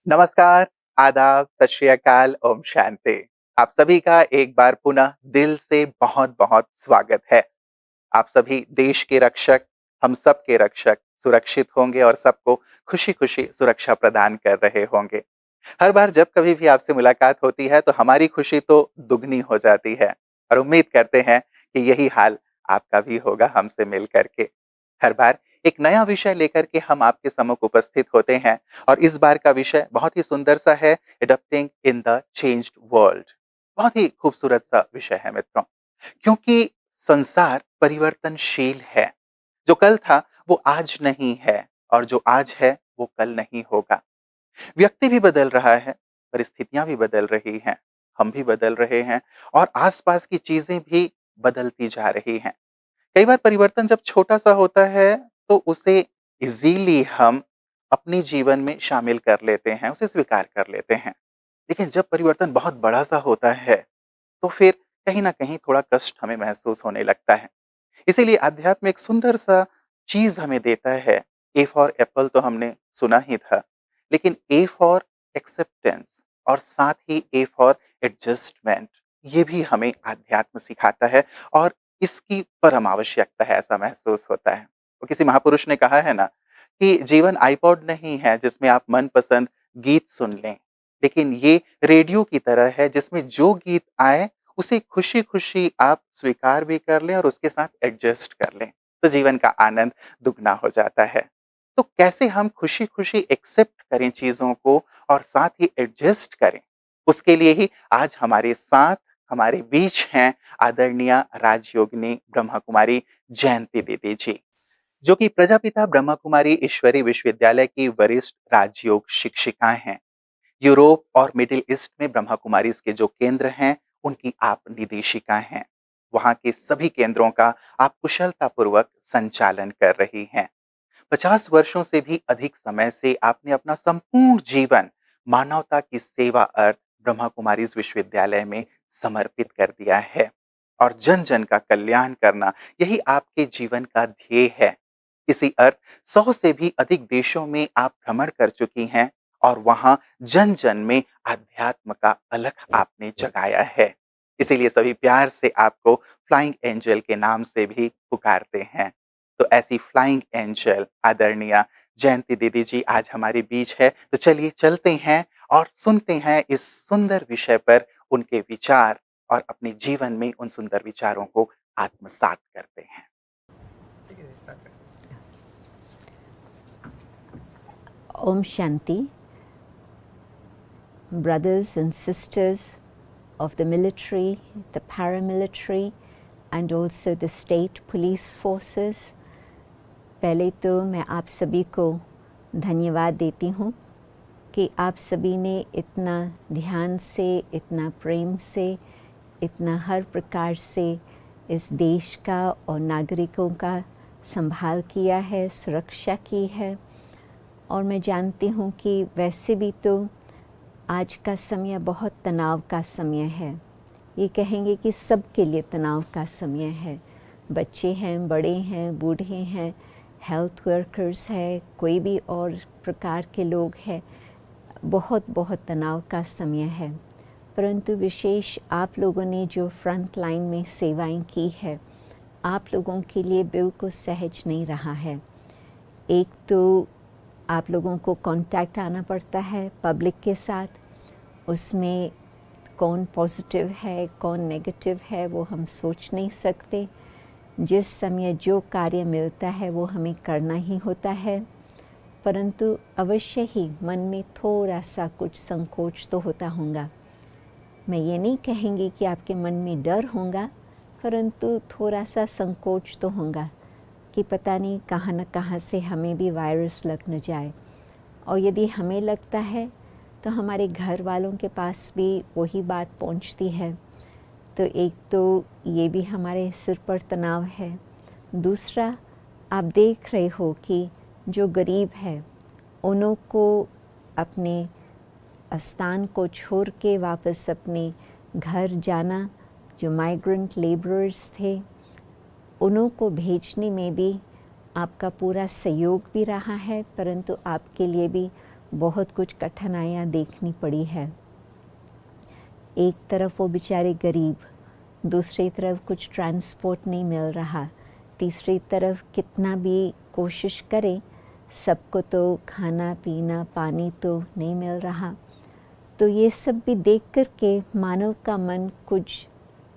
नमस्कार, आदाब, सत श्री अकाल, ओम शांति। आप सभी का एक बार पुनः दिल से बहुत-बहुत स्वागत है। आप सभी देश के रक्षक, हम सब के रक्षक सुरक्षित होंगे और सबको खुशी-खुशी सुरक्षा प्रदान कर रहे होंगे। हर बार जब कभी भी आपसे मुलाकात होती है तो हमारी खुशी तो दुगनी हो जाती है और उम्मीद करते हैं कि यही हाल आपका भी होगा हमसे मिल कर के। हर बार एक नया विषय लेकर के हम आपके सम्मुख उपस्थित होते हैं और इस बार का विषय बहुत ही सुंदर सा है, adopting in the changed world. बहुत ही खूबसूरत सा विषय है मित्रों, क्योंकि संसार परिवर्तनशील है। जो कल था वो आज नहीं है और जो आज है वो कल नहीं होगा। व्यक्ति भी बदल रहा है, परिस्थितियां भी बदल रही हैं, हम भी बदल रहे हैं और आसपास की चीजें भी बदलती जा रही हैं। कई बार परिवर्तन जब छोटा-सा होता है, तो उसे इज़िली हम अपने जीवन में शामिल कर लेते हैं, उसे स्वीकार कर लेते हैं। लेकिन जब परिवर्तन बहुत बड़ा-सा होता है, तो फिर कहीं न कहीं थोड़ा कष्ट हमें महसूस होने लगता है। इसीलिए अध्यात्म एक सुंदर-सा चीज़ हमें देता है। ए फॉर एप्पल तो हमने सुना ही था, लेकिन ए फॉर एक्सेप्टेंस और साथ ही ए फॉर एडजस्टमेंट, ये भी हमें अध्यात्म सिखाता है और इसकी परम आवश्यकता है, ऐसा महसूस होता है। तो किसी महापुरुष ने कहा है ना कि जीवन आइपॉड नहीं है जिसमें आप मनपसंद गीत सुन लें, लेकिन ये रेडियो की तरह है जिसमें जो गीत आए उसे खुशी-खुशी आप स्वीकार भी कर लें और उसके साथ एडजस्ट कर लें, तो जीवन का आनंद दुगना हो जाता है। तो कैसे हम खुशी-खुशी एक्सेप्ट करें चीज़ों को और साथ ही एडजस्ट करें, उसके लिए ही आज हमारे साथ, हमारे बीच हैं आदरणीय राजयोगिनी ब्रह्मा कुमारी जयंती दीदी जी, जो कि प्रजापिता ब्रह्मा कुमारी ईश्वरी विश्वविद्यालय की वरिष्ठ राजयोग शिक्षिकाएँ हैं। यूरोप और मिडिल ईस्ट में ब्रह्मा कुमारीज़ के जो केंद्र हैं, उनकी आप निदेशिका हैं। वहाँ के सभी केंद्रों का आप कुशलतापूर्वक संचालन कर रही हैं। 50 वर्षों से भी अधिक समय से आपने अपना संपूर्ण जीवन मानवता की सेवा अर्थ ब्रह्मा कुमारीज़ विश्वविद्यालय में समर्पित कर दिया है और जन-जन का कल्याण करना, यही आपके जीवन का ध्येय है। इसी अर्थ 100 से भी अधिक देशों में आप भ्रमण कर चुकी हैं और वहाँ जन-जन में अध्यात्म का अलख आपने जगाया है। इसीलिए सभी प्यार से आपको फ्लाइंग एंजल के नाम से भी पुकारते हैं। तो ऐसी फ्लाइंग एंजल आदरणीय जयंती दीदी जी आज हमारे बीच है। तो चलिए चलते हैं और सुनते हैं इस सुंदर विषय पर उनके विचार और अपने जीवन में उन सुंदर विचारों को आत्मसात करते हैं। Om Shanti, brothers and sisters of the military, the paramilitary, and also the state police forces. पहले तो मैं आप सभी को धन्यवाद देती हूँ कि आप सभी ने इतना ध्यान से, इतना प्रेम से, इतना हर प्रकार से इस देश का और नागरिकों का संभाल किया है, सुरक्षा की है। और मैं जानती हूँ कि वैसे भी तो आज का समय बहुत तनाव का समय है। ये कहेंगे कि सबके लिए तनाव का समय है। बच्चे हैं, बड़े हैं, बूढ़े हैं, हेल्थ वर्कर्स है, कोई भी और प्रकार के लोग हैं। बहुत बहुत तनाव का समय है। परंतु विशेष आप लोगों ने जो फ्रंट लाइन में सेवाएं की है, आप लोगों के लिए बिल्कुल सहज नहीं रहा है। एक तो आप लोगों को कांटेक्ट आना पड़ता है पब्लिक के साथ, उसमें कौन पॉजिटिव है कौन नेगेटिव है वो हम सोच नहीं सकते। जिस समय जो कार्य मिलता है वो हमें करना ही होता है, परंतु अवश्य ही मन में थोड़ा सा कुछ संकोच तो होता होगा। मैं ये नहीं कहेंगी कि आपके मन में डर होगा, परंतु थोड़ा सा संकोच तो होगा कि पता नहीं कहाँ न कहाँ से हमें भी वायरस लग न जाए। और यदि हमें लगता है तो हमारे घर वालों के पास भी वही बात पहुंचती है। तो एक तो ये भी हमारे सिर पर तनाव है। दूसरा, आप देख रहे हो कि जो गरीब है उन्हों को अपने स्थान को छोड़ के वापस अपने घर जाना, जो माइग्रेंट लेबरर्स थे उन्हों को भेजने में भी आपका पूरा सहयोग भी रहा है, परंतु आपके लिए भी बहुत कुछ कठिनाइयाँ देखनी पड़ी है। एक तरफ वो बेचारे गरीब, दूसरी तरफ कुछ ट्रांसपोर्ट नहीं मिल रहा, तीसरी तरफ कितना भी कोशिश करें सबको तो खाना पीना पानी तो नहीं मिल रहा। तो ये सब भी देख कर के मानव का मन कुछ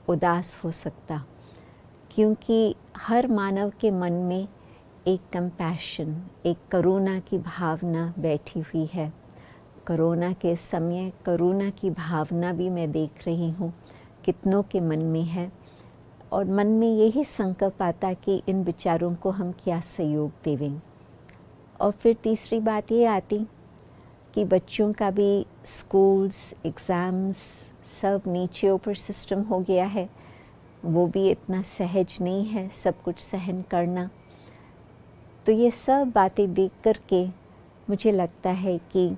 उदास हो सकता, क्योंकि हर मानव के मन में एक कंपैशन, एक करुणा की भावना बैठी हुई है। कोरोना के समय करुणा की भावना भी मैं देख रही हूँ कितनों के मन में है, और मन में यही संकल्प आता कि इन बेचारों को हम क्या सहयोग देवें। और फिर तीसरी बात ये आती कि बच्चों का भी स्कूल्स, एग्ज़ाम्स सब नीचे ऊपर सिस्टम हो गया है, वो भी इतना सहज नहीं है सब कुछ सहन करना। तो ये सब बातें देख कर के मुझे लगता है कि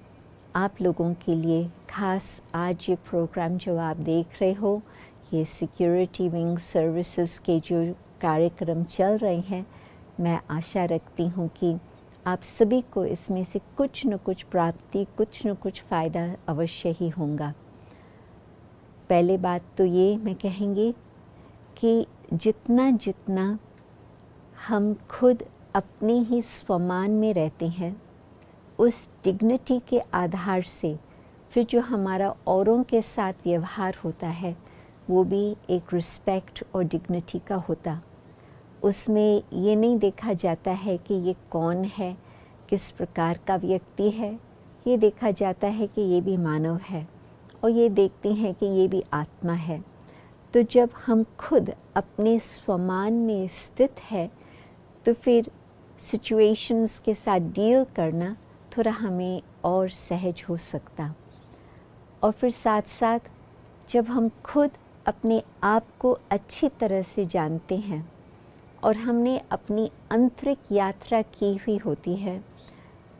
आप लोगों के लिए ख़ास आज ये प्रोग्राम जो आप देख रहे हो, ये सिक्योरिटी विंग सर्विसेज के जो कार्यक्रम चल रहे हैं, मैं आशा रखती हूँ कि आप सभी को इसमें से कुछ न कुछ प्राप्ति, कुछ न कुछ फ़ायदा अवश्य ही होगा। पहले बात तो ये मैं कहेंगी कि जितना जितना हम खुद अपने ही स्वमान में रहते हैं, उस डिग्निटी के आधार से फिर जो हमारा औरों के साथ व्यवहार होता है वो भी एक रिस्पेक्ट और डिग्निटी का होता। उसमें ये नहीं देखा जाता है कि ये कौन है, किस प्रकार का व्यक्ति है, ये देखा जाता है कि ये भी मानव है, और ये देखते हैं कि ये भी आत्मा है। तो जब हम खुद अपने स्वमान में स्थित है तो फिर सिचुएशंस के साथ डील करना थोड़ा हमें और सहज हो सकता। और फिर साथ साथ जब हम खुद अपने आप को अच्छी तरह से जानते हैं और हमने अपनी आंतरिक यात्रा की हुई होती है,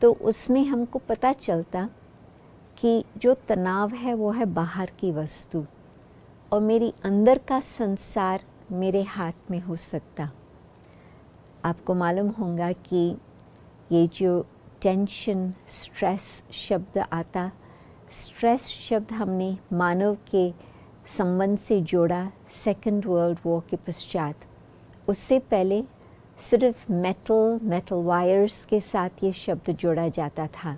तो उसमें हमको पता चलता कि जो तनाव है वो है बाहर की वस्तु, और मेरी अंदर का संसार मेरे हाथ में हो सकता। आपको मालूम होगा कि ये जो टेंशन, स्ट्रेस शब्द आता, स्ट्रेस शब्द हमने मानव के संबंध से जोड़ा सेकेंड वर्ल्ड वॉर के पश्चात। उससे पहले सिर्फ मेटल वायर्स के साथ ये शब्द जोड़ा जाता था।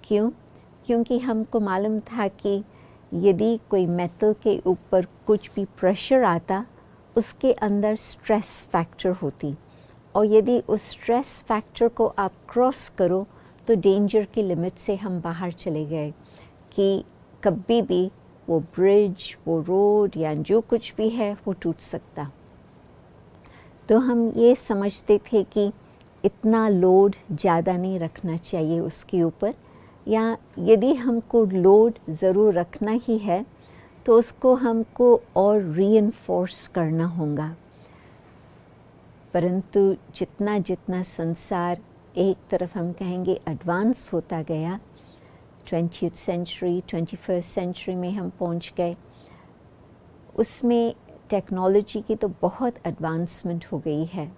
क्यों? क्योंकि हमको मालूम था कि यदि कोई मेटल के ऊपर कुछ भी प्रेशर आता, उसके अंदर स्ट्रेस फैक्टर होती, और यदि उस स्ट्रेस फैक्टर को आप क्रॉस करो तो डेंजर की लिमिट से हम बाहर चले गए कि कभी भी वो ब्रिज, वो रोड या जो कुछ भी है वो टूट सकता। तो हम ये समझते थे कि इतना लोड ज़्यादा नहीं रखना चाहिए उसके ऊपर, या यदि हमको लोड ज़रूर रखना ही है तो उसको हमको और रीइंफोर्स करना होगा। परंतु जितना जितना संसार एक तरफ हम कहेंगे एडवांस होता गया, 20th सेंचुरी, 21st सेंचुरी में हम पहुंच गए, उसमें टेक्नोलॉजी की तो बहुत एडवांसमेंट हो गई है,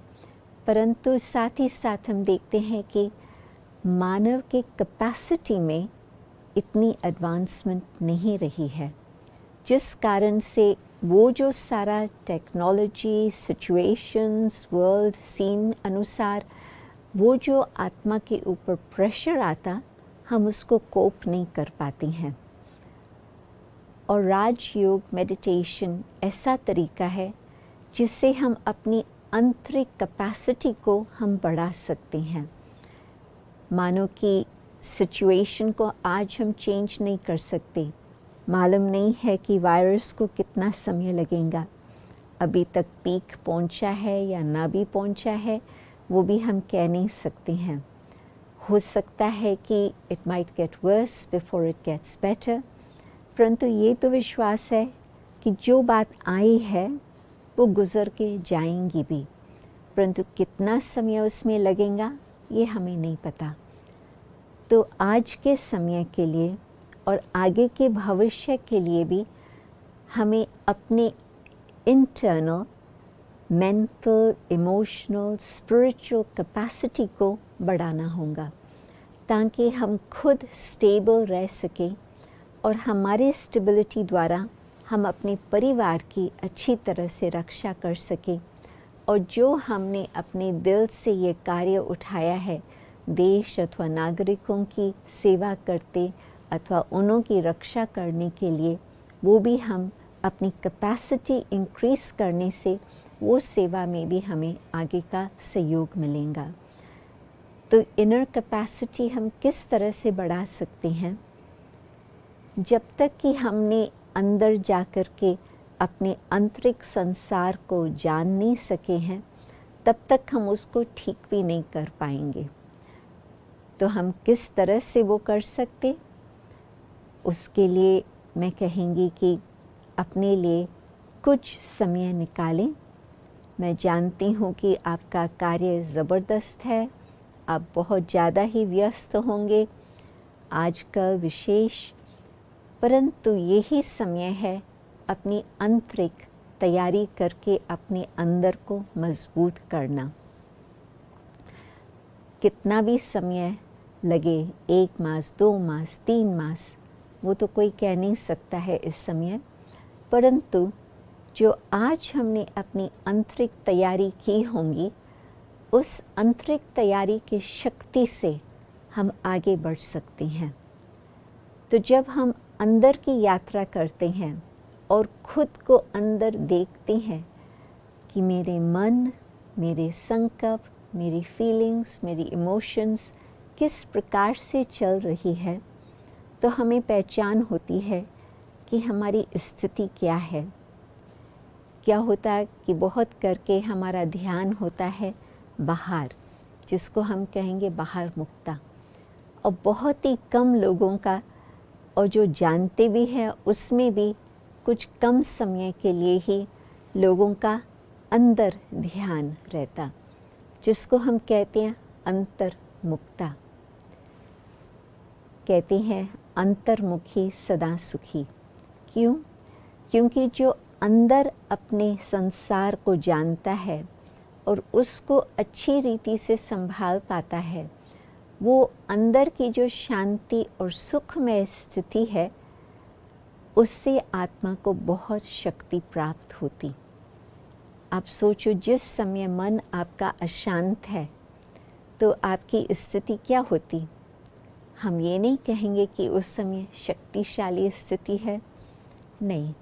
परंतु साथ ही साथ हम देखते हैं कि मानव के कैपेसिटी में इतनी एडवांसमेंट नहीं रही है, जिस कारण से वो जो सारा टेक्नोलॉजी, सिचुएशंस, वर्ल्ड सीन अनुसार वो जो आत्मा के ऊपर प्रेशर आता, हम उसको कोप नहीं कर पाते हैं। और राजयोग मेडिटेशन ऐसा तरीका है जिससे हम अपनी आंतरिक कैपेसिटी को हम बढ़ा सकते हैं। मानो कि सिचुएशन को आज हम चेंज नहीं कर सकते, मालूम नहीं है कि वायरस को कितना समय लगेगा, अभी तक पीक पहुंचा है या ना भी पहुंचा है वो भी हम कह नहीं सकते हैं। हो सकता है कि it might get worse before it gets better, परंतु ये तो विश्वास है कि जो बात आई है वो गुज़र के जाएंगी भी, परंतु कितना समय उसमें लगेगा ये हमें नहीं पता। तो आज के समय के लिए और आगे के भविष्य के लिए भी हमें अपने internal mental, emotional, spiritual capacity को बढ़ाना होगा, ताकि हम खुद स्टेबल रह सकें और हमारे स्टेबिलिटी द्वारा हम अपने परिवार की अच्छी तरह से रक्षा कर सकें। और जो हमने अपने दिल से ये कार्य उठाया है देश अथवा नागरिकों की सेवा करते अथवा उन्हों की रक्षा करने के लिए, वो भी हम अपनी कैपेसिटी इंक्रीज़ करने से वो सेवा में भी हमें आगे का सहयोग मिलेगा। तो इनर कैपेसिटी हम किस तरह से बढ़ा सकते हैं? जब तक कि हमने अंदर जाकर के अपने आंतरिक संसार को जान नहीं सके हैं, तब तक हम उसको ठीक भी नहीं कर पाएंगे। तो हम किस तरह से वो कर सकते? उसके लिए मैं कहेंगी कि अपने लिए कुछ समय निकालें। मैं जानती हूँ कि आपका कार्य ज़बरदस्त है, आप बहुत ज़्यादा ही व्यस्त होंगे आजकल विशेष, परंतु यही समय है अपनी आंतरिक तैयारी करके अपने अंदर को मजबूत करना। कितना भी समय लगे, 1 मास, 2 मास, 3 मास, वो तो कोई कह नहीं सकता है इस समय, परंतु जो आज हमने अपनी आंतरिक तैयारी की होंगी, उस आंतरिक तैयारी की शक्ति से हम आगे बढ़ सकते हैं। तो जब हम अंदर की यात्रा करते हैं और खुद को अंदर देखते हैं कि मेरे मन, मेरे संकल्प, मेरी फीलिंग्स, मेरी इमोशंस किस प्रकार से चल रही है, तो हमें पहचान होती है कि हमारी स्थिति क्या है। क्या होता है कि बहुत करके हमारा ध्यान होता है बाहर, जिसको हम कहेंगे बाहर मुक्ता, और बहुत ही कम लोगों का, और जो जानते भी हैं उसमें भी कुछ कम समय के लिए ही लोगों का अंदर ध्यान रहता, जिसको हम कहते हैं अंतर्मुक्ता। कहते हैं अंतर्मुखी सदा सुखी। क्यों? क्योंकि जो अंदर अपने संसार को जानता है और उसको अच्छी रीति से संभाल पाता है, वो अंदर की जो शांति और सुखमय स्थिति है, उससे आत्मा को बहुत शक्ति प्राप्त होती। आप सोचो, जिस समय मन आपका अशांत है तो आपकी स्थिति क्या होती? हम ये नहीं कहेंगे कि उस समय शक्तिशाली स्थिति है, नहीं,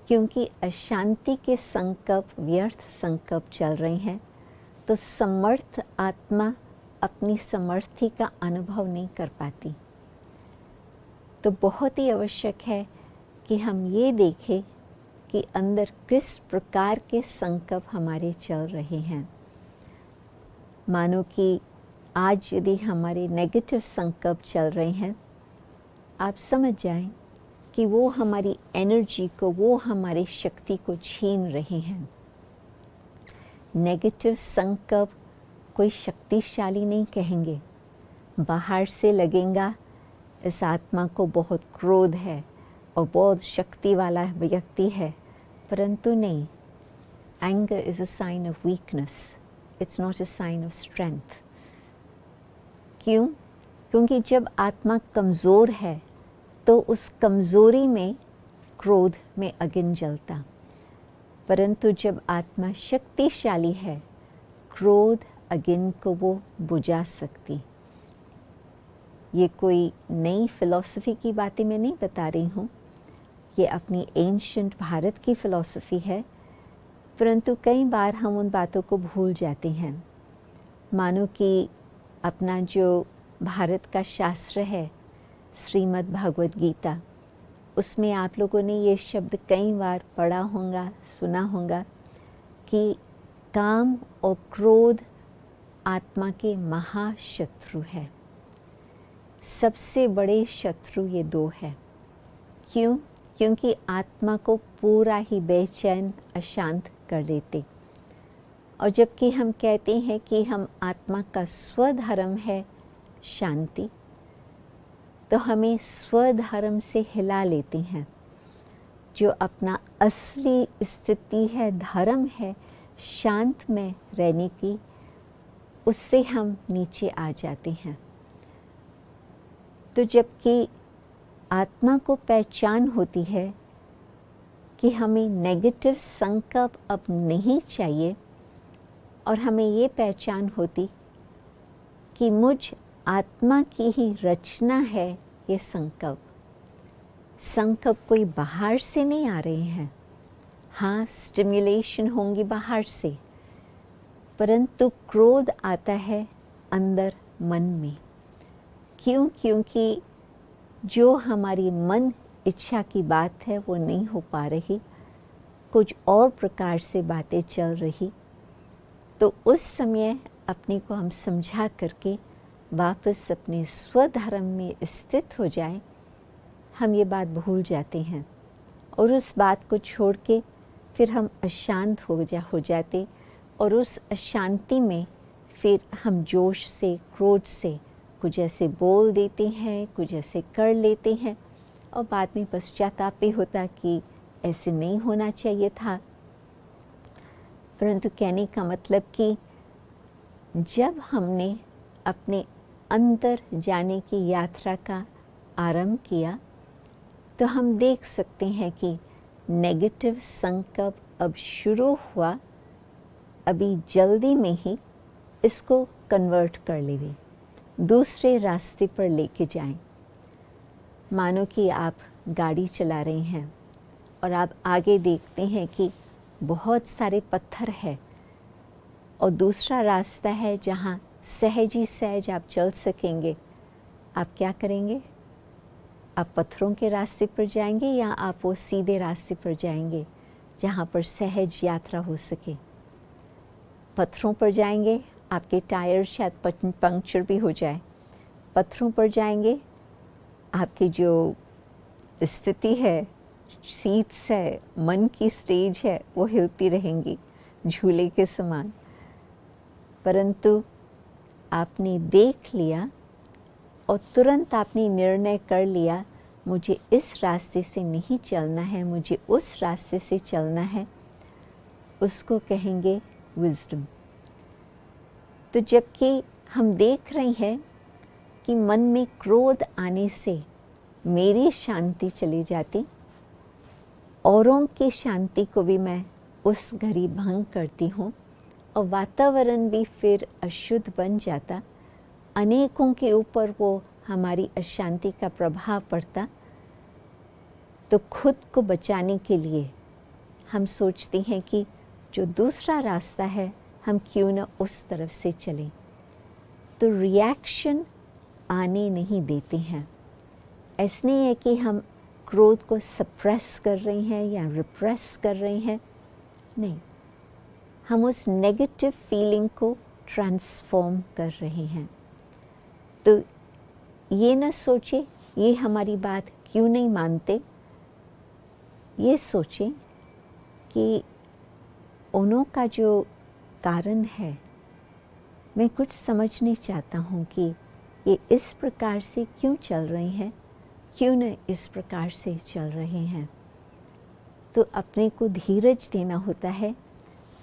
क्योंकि अशांति के संकल्प, व्यर्थ संकल्प चल रहे हैं, तो समर्थ आत्मा अपनी समर्थि का अनुभव नहीं कर पाती। तो बहुत ही आवश्यक है कि हम ये देखें कि अंदर किस प्रकार के संकल्प हमारे चल रहे हैं। मानो कि आज यदि हमारे नेगेटिव संकल्प चल रहे हैं, आप समझ जाएं कि वो हमारी एनर्जी को, वो हमारी शक्ति को छीन रहे हैं। नेगेटिव संकल्प कोई शक्तिशाली नहीं कहेंगे। बाहर से लगेगा इस आत्मा को बहुत क्रोध है और बहुत शक्ति वाला व्यक्ति है, परंतु नहीं, anger is a sign of weakness, it's not a sign of strength. क्यों? क्योंकि जब आत्मा कमज़ोर है तो उस कमज़ोरी में क्रोध में अग्नि जलता, परंतु जब आत्मा शक्तिशाली है, क्रोध अग्नि को वो बुझा सकती। ये कोई नई फिलॉसफी की बातें मैं नहीं बता रही हूँ, ये अपनी एंशंट भारत की फिलॉसफी है, परंतु कई बार हम उन बातों को भूल जाते हैं। मानो कि अपना जो भारत का शास्त्र है, श्रीमद् भगवद गीता, उसमें आप लोगों ने ये शब्द कई बार पढ़ा होगा, सुना होगा कि काम और क्रोध आत्मा के महाशत्रु है। सबसे बड़े शत्रु ये 2 है। क्यों? क्योंकि आत्मा को पूरा ही बेचैन, अशांत कर देते। और जबकि हम कहते हैं कि हम आत्मा का स्वधर्म है शांति, तो हमें स्वधर्म से हिला लेते हैं। जो अपना असली स्थिति है, धर्म है शांत में रहने की, उससे हम नीचे आ जाते हैं। तो जबकि आत्मा को पहचान होती है कि हमें नेगेटिव संकल्प अब नहीं चाहिए, और हमें ये पहचान होती कि मुझ आत्मा की ही रचना है ये संकल्प। संकल्प कोई बाहर से नहीं आ रहे हैं। हाँ, स्टिम्युलेशन होंगी बाहर से, परंतु क्रोध आता है अंदर मन में। क्यों? क्योंकि जो हमारी मन इच्छा की बात है वो नहीं हो पा रही, कुछ और प्रकार से बातें चल रही। तो उस समय अपने को हम समझा करके वापस अपने स्वधर्म में स्थित हो जाए, हम ये बात भूल जाते हैं और उस बात को छोड़ के फिर हम अशांत हो जाते, और उस अशांति में फिर हम जोश से, क्रोध से कुछ ऐसे बोल देते हैं, कुछ ऐसे कर लेते हैं, और बाद में पश्चाताप भी होता कि ऐसे नहीं होना चाहिए था। परंतु कहने का मतलब कि जब हमने अपने अंदर जाने की यात्रा का आरंभ किया, तो हम देख सकते हैं कि नेगेटिव संकल्प अब शुरू हुआ। अभी जल्दी में ही इसको कन्वर्ट कर लेंगे, दूसरे रास्ते पर लेके जाएं। मानो कि आप गाड़ी चला रहे हैं और आप आगे देखते हैं कि बहुत सारे पत्थर है और दूसरा रास्ता है जहाँ सहज ही सहज आप चल सकेंगे। आप क्या करेंगे? आप पत्थरों के रास्ते पर जाएंगे या आप वो सीधे रास्ते पर जाएंगे जहाँ पर सहज यात्रा हो सके? पत्थरों पर जाएंगे, आपके टायर शायद पंक्चर भी हो जाए। पत्थरों पर जाएंगे, आपकी जो स्थिति है, सीट्स है, मन की स्टेज है, वो हिलती रहेंगी झूले के समान। परंतु आपने देख लिया और तुरंत आपने निर्णय कर लिया, मुझे इस रास्ते से नहीं चलना है, मुझे उस रास्ते से चलना है, उसको कहेंगे विजडम। तो जबकि हम देख रहे हैं कि मन में क्रोध आने से मेरी शांति चली जाती, औरों की शांति को भी मैं उस घड़ी भंग करती हूँ और वातावरण भी फिर अशुद्ध बन जाता, अनेकों के ऊपर वो हमारी अशांति का प्रभाव पड़ता। तो खुद को बचाने के लिए हम सोचते हैं कि जो दूसरा रास्ता है हम क्यों न उस तरफ से चलें। तो रिएक्शन आने नहीं देते हैं। ऐसा नहीं है कि हम क्रोध को सप्रेस कर रहे हैं या रिप्रेस कर रहे हैं, नहीं, हम उस नेगेटिव फीलिंग को ट्रांसफॉर्म कर रहे हैं। तो ये न सोचे ये हमारी बात क्यों नहीं मानते, ये सोचें कि उन्हों का जो कारण है, मैं कुछ समझने चाहता हूँ कि ये इस प्रकार से क्यों चल रहे हैं, क्यों न इस प्रकार से चल रहे हैं। तो अपने को धीरज देना होता है,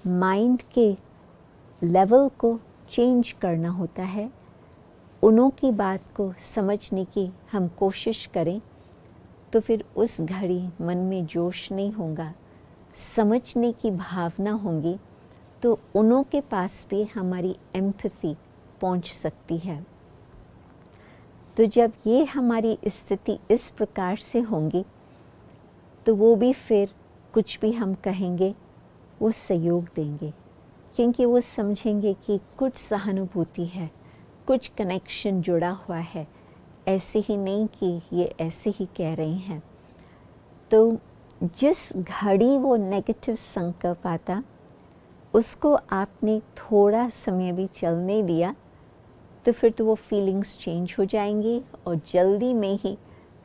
माइंड के लेवल को चेंज करना होता है, उन्हों की बात को समझने की हम कोशिश करें, तो फिर उस घड़ी मन में जोश नहीं होगा, समझने की भावना होगी, तो उन्हों के पास भी हमारी एम्पैथी पहुंच सकती है। तो जब ये हमारी स्थिति इस प्रकार से होंगी, तो वो भी फिर कुछ भी हम कहेंगे वो सहयोग देंगे, क्योंकि वो समझेंगे कि कुछ सहानुभूति है, कुछ कनेक्शन जुड़ा हुआ है, ऐसे ही नहीं कि ये ऐसे ही कह रहे हैं। तो जिस घड़ी वो नेगेटिव संकल्प आता, उसको आपने थोड़ा समय भी चलने दिया, तो फिर तो वो फीलिंग्स चेंज हो जाएंगी और जल्दी में ही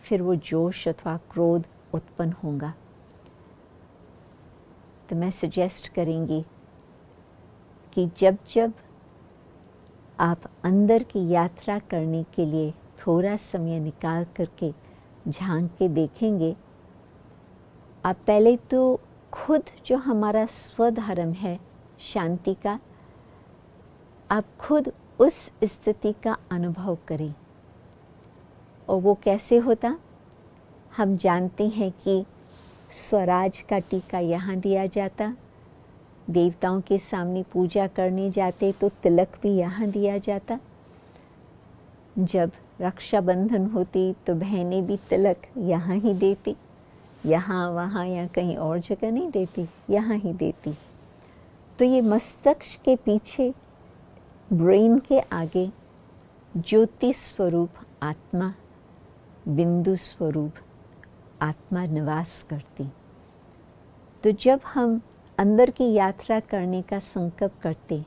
फिर वो जोश अथवा क्रोध उत्पन्न होगा। तो मैं सजेस्ट करेंगी कि जब जब आप अंदर की यात्रा करने के लिए थोड़ा समय निकाल करके झांक के देखेंगे, आप पहले तो खुद जो हमारा स्वधर्म है शांति का, आप खुद उस स्थिति का अनुभव करें। और वो कैसे होता? हम जानते हैं कि स्वराज का टीका यहाँ दिया जाता, देवताओं के सामने पूजा करने जाते तो तिलक भी यहाँ दिया जाता, जब रक्षाबंधन होती तो बहनें भी तिलक यहाँ ही देती, यहाँ वहाँ या कहीं और जगह नहीं देती, यहाँ ही देती। तो ये मस्तिष्क के पीछे, ब्रेन के आगे ज्योति स्वरूप आत्मा, बिंदु स्वरूप आत्मा निवास करती। तो जब हम अंदर की यात्रा करने का संकल्प करते,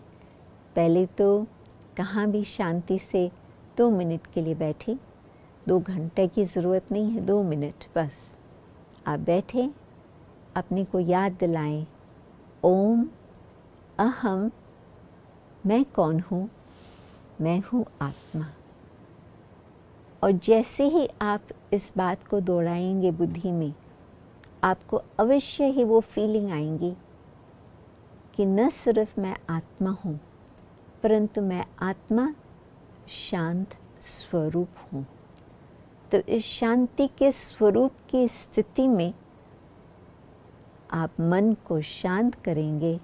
पहले तो कहाँ भी शांति से 2 मिनट के लिए बैठे, 2 घंटे की ज़रूरत नहीं है, 2 मिनट बस। आप बैठे, अपने को याद दिलाएं, ओम अहम, मैं कौन हूँ? मैं हूँ आत्मा। और जैसे ही आप इस बात को दोहराएंगे बुद्धि में, आपको अवश्य ही वो फीलिंग आएंगी कि न सिर्फ मैं आत्मा हूँ, परंतु मैं आत्मा शांत स्वरूप हूँ। तो इस शांति के स्वरूप की स्थिति में आप मन को शांत करेंगे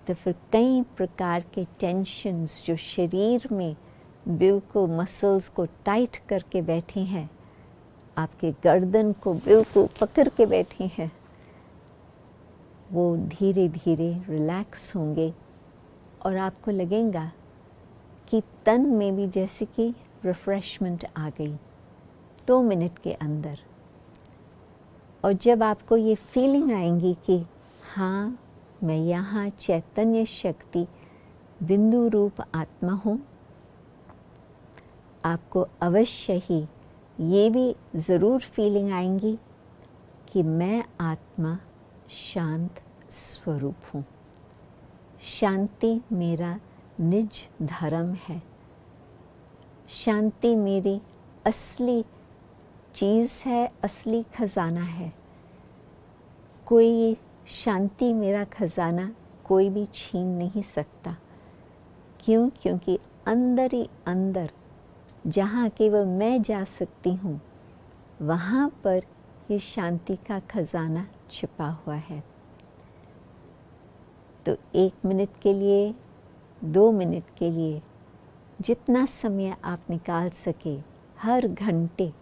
तो फिर कई प्रकार के टेंशन्स जो शरीर में बिल्कुल मसल्स को टाइट करके बैठे हैं, आपके गर्दन को बिल्कुल पकड़ के बैठे हैं, वो धीरे धीरे रिलैक्स होंगे और आपको लगेगा कि तन में भी जैसे कि रिफ्रेशमेंट आ गई 2 मिनट के अंदर। और जब आपको ये फीलिंग आएंगी कि हाँ, मैं यहाँ चैतन्य शक्ति बिंदु रूप आत्मा हूँ, आपको अवश्य ही ये भी ज़रूर फीलिंग आएंगी कि मैं आत्मा शांत स्वरूप हूँ। शांति मेरा निज धर्म है, शांति मेरी असली चीज़ है, असली खजाना है। कोई शांति मेरा खजाना कोई भी छीन नहीं सकता। क्यों? क्योंकि अंदर ही अंदर जहाँ केवल मैं जा सकती हूँ, वहाँ पर ये शांति का खजाना छिपा हुआ है। तो 1 मिनट के लिए, 2 मिनट के लिए, जितना समय आप निकाल सके, हर घंटे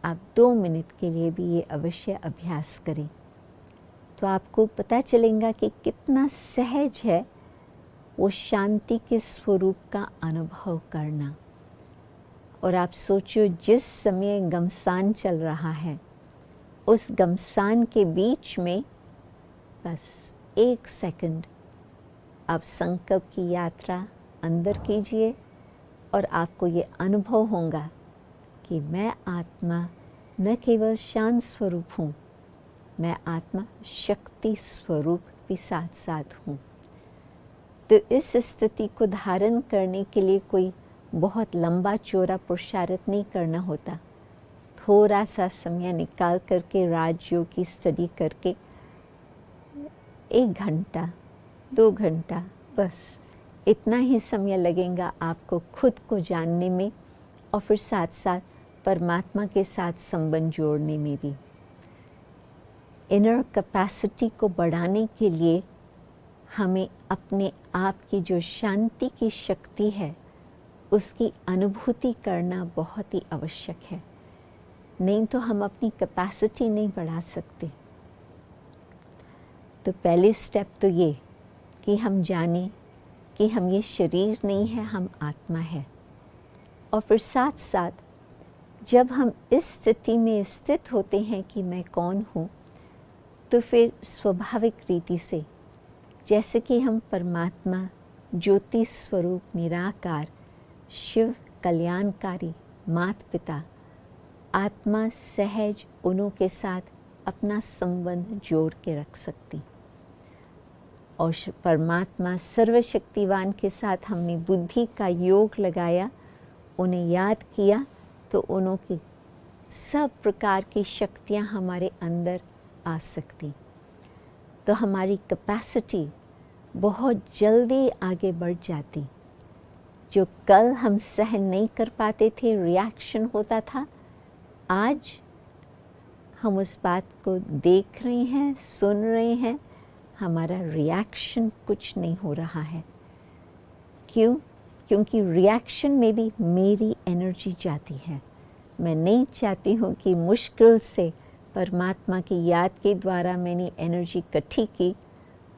आप 2 मिनट के लिए भी ये अवश्य अभ्यास करें, तो आपको पता चलेगा कि कितना सहज है वो शांति के स्वरूप का अनुभव करना। और आप सोचो, जिस समय घमसान चल रहा है, उस घमसान के बीच में बस 1 सेकंड आप संकल्प की यात्रा अंदर कीजिए और आपको ये अनुभव होगा कि मैं आत्मा न केवल शांत स्वरूप हूँ, मैं आत्मा शक्ति स्वरूप भी साथ साथ हूँ। तो इस स्थिति को धारण करने के लिए कोई बहुत लंबा चौड़ा पुरुषार्थ नहीं करना होता। थोड़ा सा समय निकाल करके राजयोग की स्टडी करके 1 घंटा, 2 घंटा, बस इतना ही समय लगेगा आपको खुद को जानने में और फिर साथ साथ परमात्मा के साथ संबंध जोड़ने में भी। इनर कैपेसिटी को बढ़ाने के लिए हमें अपने आप की जो शांति की शक्ति है, उसकी अनुभूति करना बहुत ही आवश्यक है। नहीं तो हम अपनी कैपेसिटी नहीं बढ़ा सकते। तो पहले स्टेप तो ये कि हम जानें कि हम ये शरीर नहीं है, हम आत्मा है। और फिर साथ साथ जब हम इस स्थिति में स्थित होते हैं कि मैं कौन हूँ, तो फिर स्वाभाविक रीति से जैसे कि हम परमात्मा ज्योति स्वरूप निराकार शिव कल्याणकारी माता पिता आत्मा सहज उन्हों के साथ अपना संबंध जोड़ के रख सकती। और परमात्मा सर्वशक्तिवान के साथ हमने बुद्धि का योग लगाया, उन्हें याद किया, तो उन्हों की सब प्रकार की शक्तियाँ हमारे अंदर आ सकती। तो हमारी कैपेसिटी बहुत जल्दी आगे बढ़ जाती। जो कल हम सहन नहीं कर पाते थे, रिएक्शन होता था, आज हम उस बात को देख रहे हैं, सुन रहे हैं, हमारा रिएक्शन कुछ नहीं हो रहा है। क्यों? क्योंकि रिएक्शन में भी मेरी एनर्जी जाती है। मैं नहीं चाहती हूँ कि मुश्किल से परमात्मा की याद के द्वारा मैंने एनर्जी इकट्ठी की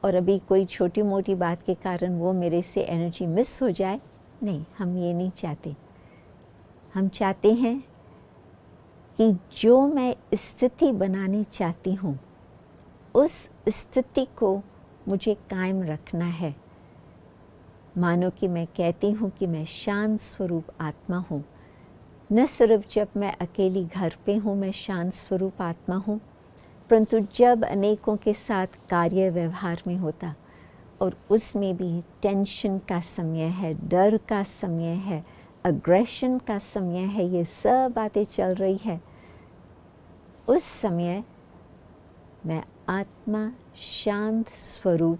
और अभी कोई छोटी मोटी बात के कारण वो मेरे से एनर्जी मिस हो जाए। नहीं, हम ये नहीं चाहते। हम चाहते हैं कि जो मैं स्थिति बनानी चाहती हूँ उस स्थिति को मुझे कायम रखना है। मानो कि मैं कहती हूँ कि मैं शांत स्वरूप आत्मा हूँ। न सिर्फ जब मैं अकेली घर पे हूँ मैं शांत स्वरूप आत्मा हूँ, परंतु जब अनेकों के साथ कार्य व्यवहार में होता और उसमें भी टेंशन का समय है, डर का समय है, अग्रेशन का समय है, ये सब बातें चल रही है, उस समय मैं आत्मा शांत स्वरूप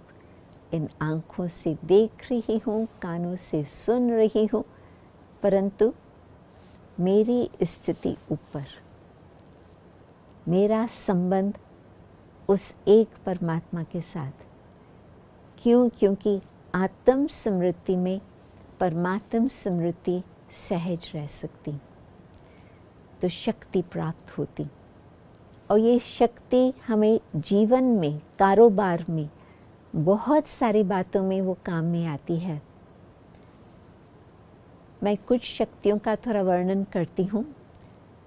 इन आँखों से देख रही हूँ, कानों से सुन रही हूँ, परंतु मेरी स्थिति ऊपर, मेरा संबंध उस एक परमात्मा के साथ। क्यों? क्योंकि आत्म स्मृति में परमात्म स्मृति सहज रह सकती, तो शक्ति प्राप्त होती। और ये शक्ति हमें जीवन में, कारोबार में, बहुत सारी बातों में वो काम में आती है। मैं कुछ शक्तियों का थोड़ा वर्णन करती हूँ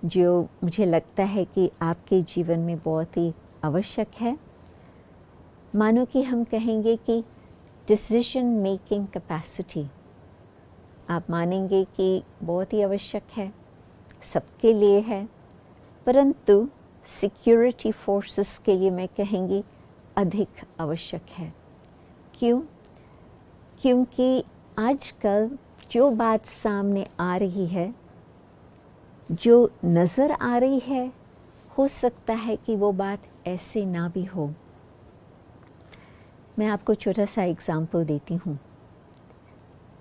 जो मुझे लगता है कि आपके जीवन में बहुत ही आवश्यक है। मानो कि हम कहेंगे कि डिसीजन मेकिंग कैपेसिटी, आप मानेंगे कि बहुत ही आवश्यक है, सबके लिए है, परंतु सिक्योरिटी फोर्सेस के लिए मैं कहेंगी अधिक आवश्यक है। क्यों? क्योंकि आजकल जो बात सामने आ रही है, जो नज़र आ रही है, हो सकता है कि वो बात ऐसे ना भी हो। मैं आपको छोटा सा एग्जाम्पल देती हूँ।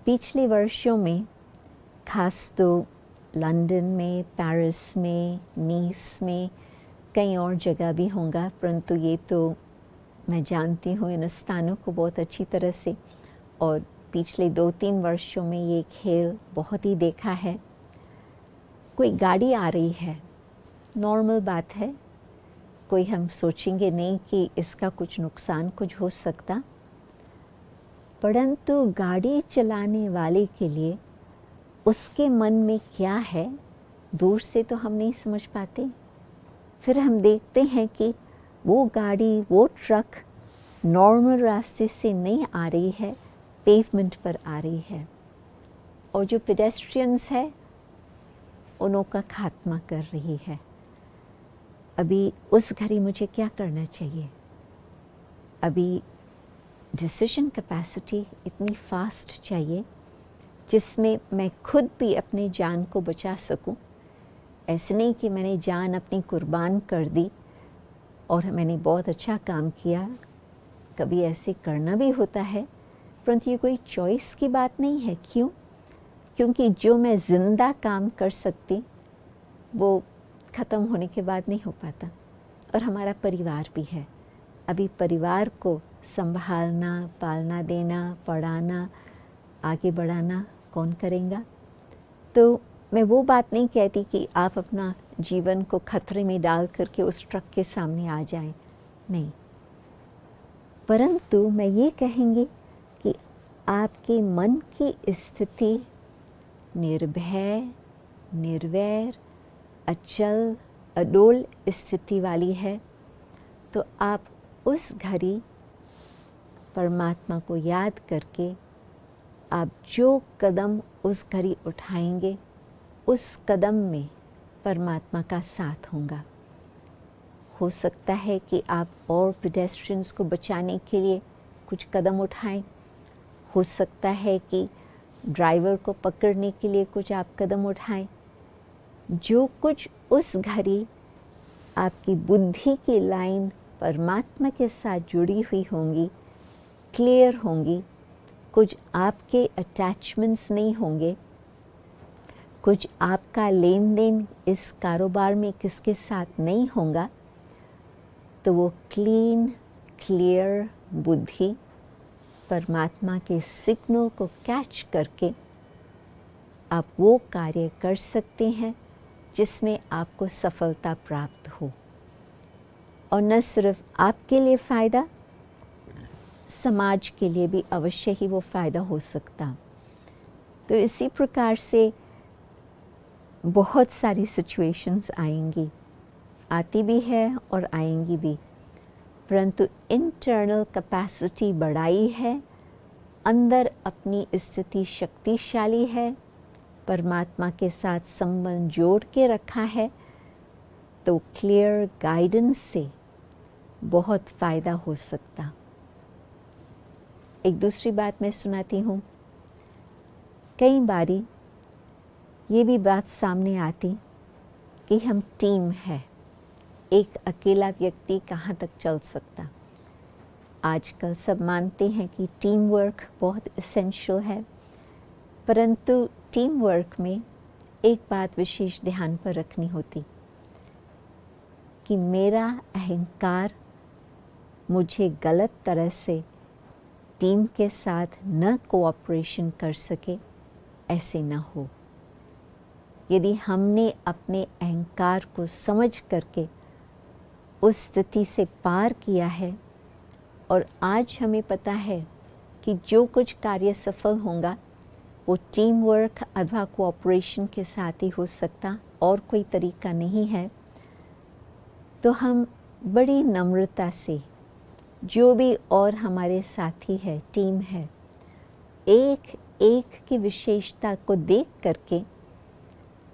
पिछले वर्षों में, खास तो लंदन में, पेरिस में, नीस में, कई और जगह भी होगा, परंतु ये तो मैं जानती हूँ इन स्थानों को बहुत अच्छी तरह से, और पिछले 2-3 वर्षों में ये खेल बहुत ही देखा है। कोई गाड़ी आ रही है, नॉर्मल बात है, कोई हम सोचेंगे नहीं कि इसका कुछ नुकसान कुछ हो सकता, परंतु गाड़ी चलाने वाले के लिए उसके मन में क्या है दूर से तो हम नहीं समझ पाते। फिर हम देखते हैं कि वो गाड़ी, वो ट्रक नॉर्मल रास्ते से नहीं आ रही है, पेवमेंट पर आ रही है, और जो पेडेस्ट्रियंस है उन्हों का खात्मा कर रही है। अभी उस घड़ी मुझे क्या करना चाहिए? अभी डिसीजन कैपेसिटी इतनी फास्ट चाहिए जिसमें मैं खुद भी अपनी जान को बचा सकूं। ऐसे नहीं कि मैंने जान अपनी कुर्बान कर दी और मैंने बहुत अच्छा काम किया, कभी ऐसे करना भी होता है, परंतु ये कोई चॉइस की बात नहीं है। क्यों? क्योंकि जो मैं ज़िंदा काम कर सकती वो ख़त्म होने के बाद नहीं हो पाता, और हमारा परिवार भी है। अभी परिवार को संभालना, पालना देना, पढ़ाना, आगे बढ़ाना कौन करेगा? तो मैं वो बात नहीं कहती कि आप अपना जीवन को खतरे में डाल करके उस ट्रक के सामने आ जाएं, नहीं, परंतु मैं ये कहेंगी कि आपके मन की स्थिति निर्भय, निर्वैर, अचल, अडोल स्थिति वाली है, तो आप उस घड़ी परमात्मा को याद करके आप जो कदम उस घड़ी उठाएंगे उस कदम में परमात्मा का साथ होगा। हो सकता है कि आप और पेडेस्ट्रियंस को बचाने के लिए कुछ कदम उठाएं, हो सकता है कि ड्राइवर को पकड़ने के लिए कुछ आप कदम उठाएं। जो कुछ उस घड़ी आपकी बुद्धि की लाइन परमात्मा के साथ जुड़ी हुई होंगी, क्लियर होंगी, कुछ आपके अटैचमेंट्स नहीं होंगे, कुछ आपका लेन देन इस कारोबार में किसके साथ नहीं होगा, तो वो क्लीन क्लियर बुद्धि परमात्मा के सिग्नल को कैच करके आप वो कार्य कर सकते हैं जिसमें आपको सफलता प्राप्त हो। और न सिर्फ आपके लिए फ़ायदा, समाज के लिए भी अवश्य ही वो फ़ायदा हो सकता। तो इसी प्रकार से बहुत सारी सिचुएशंस आएंगी, आती भी है और आएंगी भी, परंतु इंटरनल कैपेसिटी बढ़ाई है, अंदर अपनी स्थिति शक्तिशाली है, परमात्मा के साथ संबंध जोड़ के रखा है, तो क्लियर गाइडेंस से बहुत फ़ायदा हो सकता। एक दूसरी बात मैं सुनाती हूँ। कई बारी ये भी बात सामने आती कि हम टीम है, एक अकेला व्यक्ति कहाँ तक चल सकता। आजकल सब मानते हैं कि टीम वर्क बहुत एसेंशियल है, परंतु टीम वर्क में एक बात विशेष ध्यान पर रखनी होती कि मेरा अहंकार मुझे गलत तरह से टीम के साथ न कोऑपरेशन कर सके, ऐसे न हो। यदि हमने अपने अहंकार को समझ करके उस स्थिति से पार किया है और आज हमें पता है कि जो कुछ कार्य सफल होगा वो टीम वर्क अथवा कोऑपरेशन के साथ ही हो सकता, और कोई तरीका नहीं है, तो हम बड़ी नम्रता से जो भी और हमारे साथी है, टीम है, एक एक की विशेषता को देख करके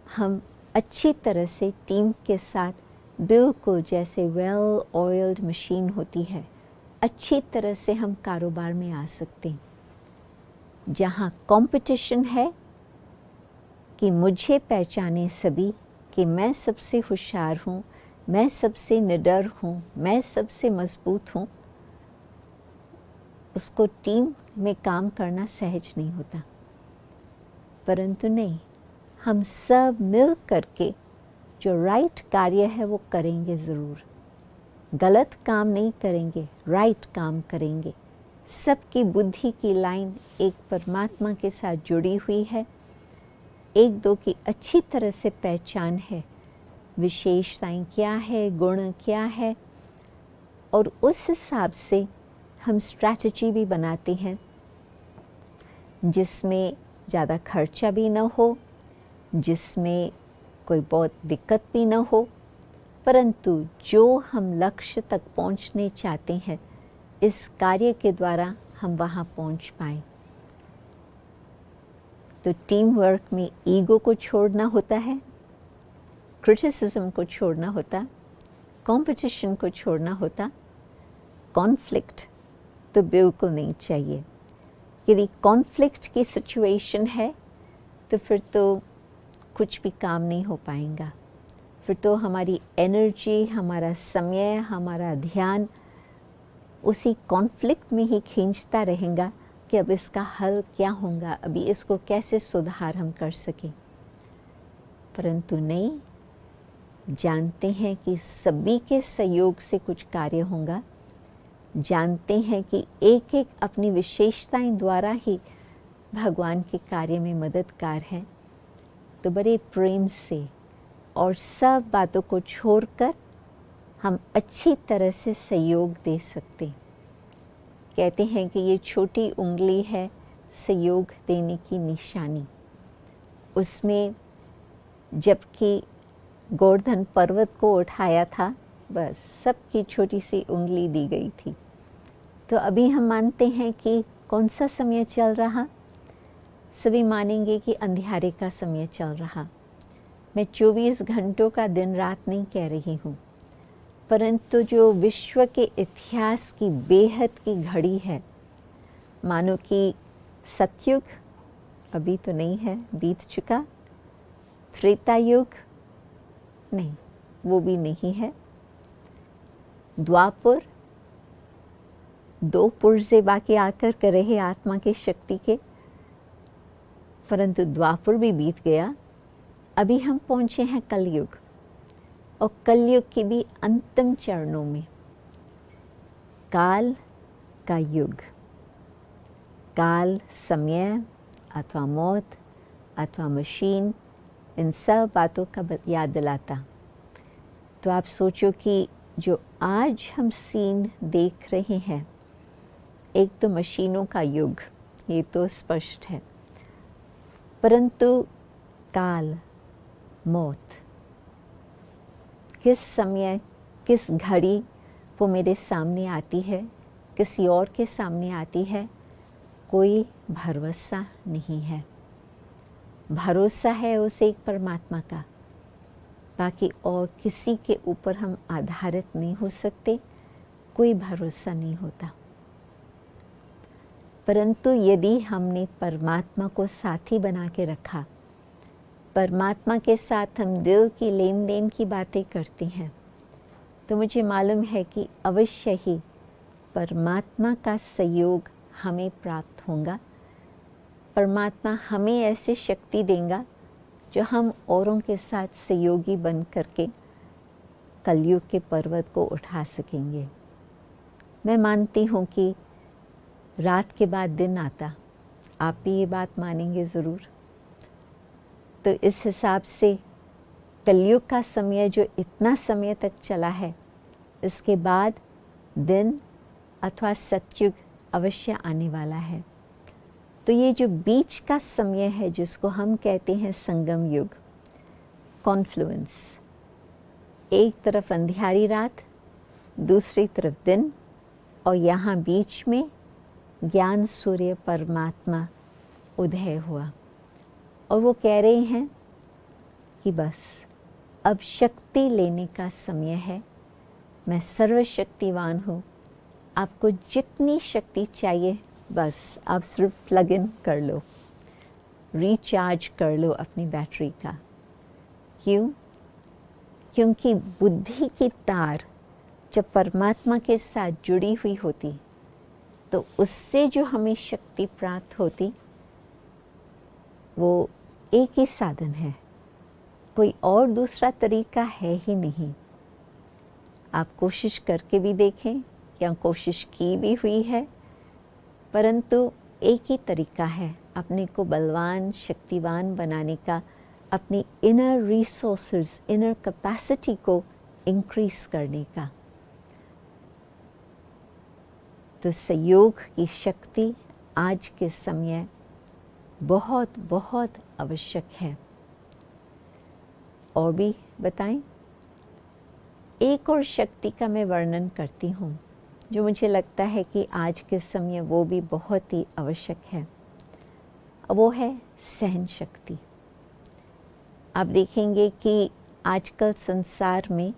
हम अच्छी तरह से टीम के साथ बिल्कुल जैसे वेल ऑयल्ड मशीन होती है, अच्छी तरह से हम कारोबार में आ सकते हैं। जहाँ कंपटीशन है कि मुझे पहचाने सभी कि मैं सबसे होशियार हूँ, मैं सबसे निडर हूँ, मैं सबसे मजबूत हूँ, उसको टीम में काम करना सहज नहीं होता। परंतु नहीं, हम सब मिल करके जो राइट कार्य है वो करेंगे ज़रूर। गलत काम नहीं करेंगे, राइट काम करेंगे। सबकी बुद्धि की लाइन एक परमात्मा के साथ जुड़ी हुई है, एक दो की अच्छी तरह से पहचान है, विशेषताएं क्या है, गुण क्या है, और उस हिसाब से हम स्ट्रैटेजी भी बनाते हैं जिसमें ज़्यादा खर्चा भी न हो, जिसमें कोई बहुत दिक्कत भी न हो, परंतु जो हम लक्ष्य तक पहुंचने चाहते हैं इस कार्य के द्वारा हम वहाँ पहुँच पाएँ। तो टीम वर्क में ईगो को छोड़ना होता है, क्रिटिसिज्म को छोड़ना होता, कंपटीशन को छोड़ना होता, कॉन्फ्लिक्ट तो बिल्कुल नहीं चाहिए। यदि कॉन्फ्लिक्ट की सिचुएशन है तो फिर तो कुछ भी काम नहीं हो पाएगा, फिर तो हमारी एनर्जी, हमारा समय, हमारा ध्यान उसी कॉन्फ्लिक्ट में ही खींचता रहेगा कि अब इसका हल क्या होगा, अभी इसको कैसे सुधार हम कर सकें। परंतु नहीं, जानते हैं कि सभी के सहयोग से कुछ कार्य होगा, जानते हैं कि एक एक अपनी विशेषताएं द्वारा ही भगवान के कार्य में मददगार है, तो बड़े प्रेम से और सब बातों को छोड़कर हम अच्छी तरह से सहयोग दे सकते। कहते हैं कि ये छोटी उंगली है सहयोग देने की निशानी। उसमें जबकि गोवर्धन पर्वत को उठाया था, बस सबकी छोटी सी उंगली दी गई थी। तो अभी हम मानते हैं कि कौन सा समय चल रहा, सभी मानेंगे कि अंधियारे का समय चल रहा। मैं 24 घंटों का दिन रात नहीं कह रही हूँ, परंतु जो विश्व के इतिहास की बेहद की घड़ी है, मानो कि सतयुग अभी तो नहीं है, बीत चुका, त्रेता युग नहीं, वो भी नहीं है, द्वापर 2 पुर्जे बाकी आकर कर रहे आत्मा की शक्ति के, परंतु द्वापर भी बीत गया। अभी हम पहुँचे हैं कलयुग, और कलयुग के भी अंतिम चरणों में। काल का युग, काल समय अथवा मौत अथवा मशीन, इन सब बातों का याद दिलाता। तो आप सोचो कि जो आज हम सीन देख रहे हैं, एक तो मशीनों का युग, ये तो स्पष्ट है, परंतु काल, मौत, किस समय किस घड़ी वो मेरे सामने आती है, किसी और के सामने आती है, कोई भरोसा नहीं है। भरोसा है उस एक परमात्मा का, बाकी और किसी के ऊपर हम आधारित नहीं हो सकते, कोई भरोसा नहीं होता। परंतु यदि हमने परमात्मा को साथी बना के रखा, परमात्मा के साथ हम दिल की लेन देन की बातें करते हैं, तो मुझे मालूम है कि अवश्य ही परमात्मा का सहयोग हमें प्राप्त होगा। परमात्मा हमें ऐसी शक्ति देगा जो हम औरों के साथ सहयोगी बन करके कलयुग के पर्वत को उठा सकेंगे। मैं मानती हूँ कि रात के बाद दिन आता, आप भी ये बात मानेंगे ज़रूर। तो इस हिसाब से कलयुग का समय जो इतना समय तक चला है, इसके बाद दिन अथवा सतयुग अवश्य आने वाला है। तो ये जो बीच का समय है, जिसको हम कहते हैं संगम युग, कॉन्फ्लुएंस, एक तरफ अंधियारी रात, दूसरी तरफ दिन, और यहाँ बीच में ज्ञान सूर्य परमात्मा उदय हुआ। और वो कह रहे हैं कि बस अब शक्ति लेने का समय है, मैं सर्वशक्तिवान हूँ, आपको जितनी शक्ति चाहिए बस आप सिर्फ प्लग इन कर लो, रिचार्ज कर लो अपनी बैटरी का। क्यों? क्योंकि बुद्धि की तार जब परमात्मा के साथ जुड़ी हुई होती, तो उससे जो हमें शक्ति प्राप्त होती, वो एक ही साधन है, कोई और दूसरा तरीका है ही नहीं। आप कोशिश करके भी देखें, या कोशिश की भी हुई है, परंतु एक ही तरीका है अपने को बलवान शक्तिवान बनाने का, अपनी इनर रिसोर्सेज, इनर कैपेसिटी को इंक्रीज करने का। तो सहयोग की शक्ति आज के समय बहुत बहुत आवश्यक है। और भी बताएं? एक और शक्ति का मैं वर्णन करती हूँ, जो मुझे लगता है कि आज के समय वो भी बहुत ही आवश्यक है। वो है सहन शक्ति। आप देखेंगे कि आजकल संसार में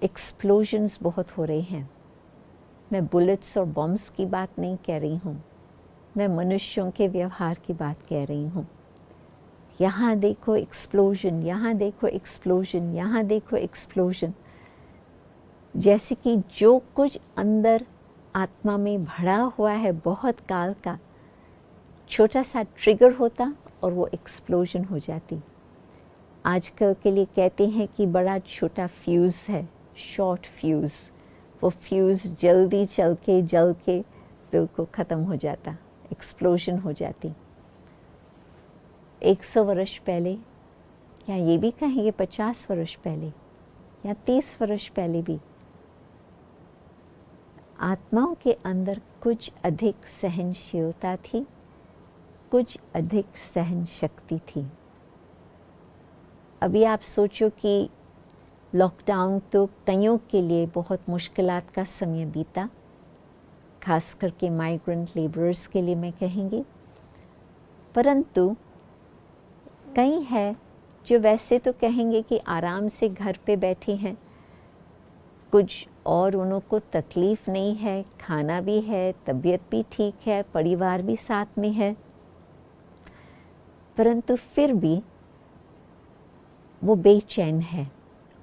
एक्सप्लोजन्स बहुत हो रहे हैं। मैं बुलेट्स और बॉम्ब्स की बात नहीं कह रही हूँ, मैं मनुष्यों के व्यवहार की बात कह रही हूँ। यहाँ देखो एक्सप्लोजन, यहाँ देखो एक्सप्लोजन, यहाँ देखो एक्सप्लोजन। जैसे कि जो कुछ अंदर आत्मा में भरा हुआ है बहुत काल का, छोटा सा ट्रिगर होता और वो एक्सप्लोजन हो जाती। आजकल के लिए कहते हैं कि बड़ा छोटा फ्यूज़ है, शॉर्ट फ्यूज़, वो फ्यूज़ जल्दी चल के जल के बिल्कुल ख़त्म हो जाता, एक्सप्लोजन हो जाती। 100 वर्ष पहले, या ये भी कहेंगे 50 वर्ष पहले या 30 वर्ष पहले भी, आत्माओं के अंदर कुछ अधिक सहनशीलता थी, कुछ अधिक सहन शक्ति थी। अभी आप सोचो कि लॉकडाउन तो कईयों के लिए बहुत मुश्किलात का समय बीता, खास करके माइग्रेंट लेबरर्स के लिए मैं कहेंगी। परंतु कई हैं जो वैसे तो कहेंगे कि आराम से घर पे बैठे हैं, कुछ और उनको तकलीफ़ नहीं है, खाना भी है, तबीयत भी ठीक है, परिवार भी साथ में है, परंतु फिर भी वो बेचैन है।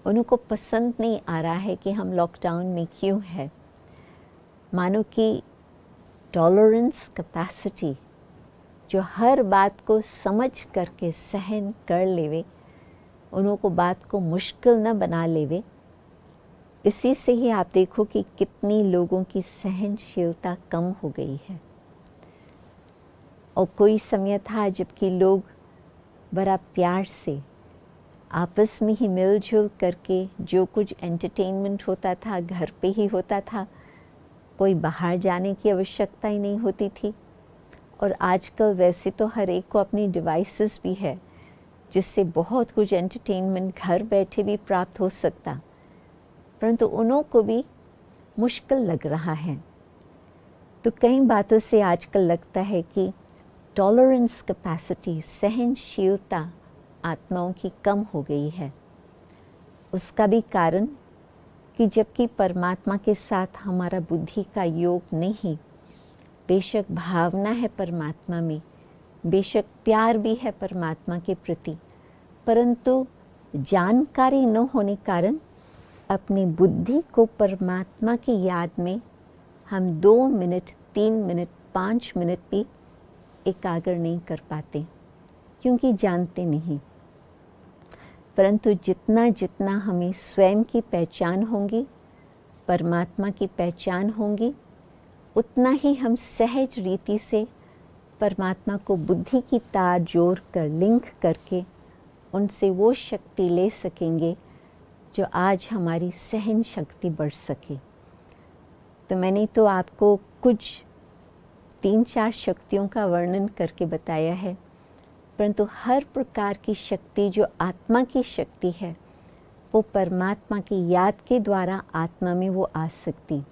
उनको पसंद नहीं आ रहा है कि हम लॉकडाउन में क्यों है। मानो कि टॉलरेंस कैपेसिटी, जो हर बात को समझ करके सहन कर लेवे, उन्हों को बात को मुश्किल न बना लेवे, इसी से ही आप देखो कि कितनी लोगों की सहनशीलता कम हो गई है। और कोई समय था जबकि लोग बड़ा प्यार से आपस में ही मिलजुल करके जो कुछ एंटरटेनमेंट होता था घर पे ही होता था, कोई बाहर जाने की आवश्यकता ही नहीं होती थी। और आजकल वैसे तो हर एक को अपनी डिवाइसेस भी है जिससे बहुत कुछ एंटरटेनमेंट घर बैठे भी प्राप्त हो सकता, परंतु उन्हों को भी मुश्किल लग रहा है। तो कई बातों से आजकल लगता है कि टॉलरेंस कैपेसिटी, सहनशीलता आत्माओं की कम हो गई है। उसका भी कारण कि जबकि परमात्मा के साथ हमारा बुद्धि का योग नहीं, बेशक भावना है परमात्मा में, बेशक प्यार भी है परमात्मा के प्रति, परंतु जानकारी न होने कारण अपनी बुद्धि को परमात्मा की याद में हम 2 मिनट, 3 मिनट, 5 मिनट भी एकाग्र नहीं कर पाते, क्योंकि जानते नहीं। परंतु जितना जितना हमें स्वयं की पहचान होगी, परमात्मा की पहचान होगी, उतना ही हम सहज रीति से परमात्मा को बुद्धि की तार जोड़ कर लिंक करके उनसे वो शक्ति ले सकेंगे जो आज हमारी सहन शक्ति बढ़ सके। तो मैंने तो आपको कुछ 3-4 शक्तियों का वर्णन करके बताया है, परंतु हर प्रकार की शक्ति जो आत्मा की शक्ति है वो परमात्मा की याद के द्वारा आत्मा में वो आ सकती।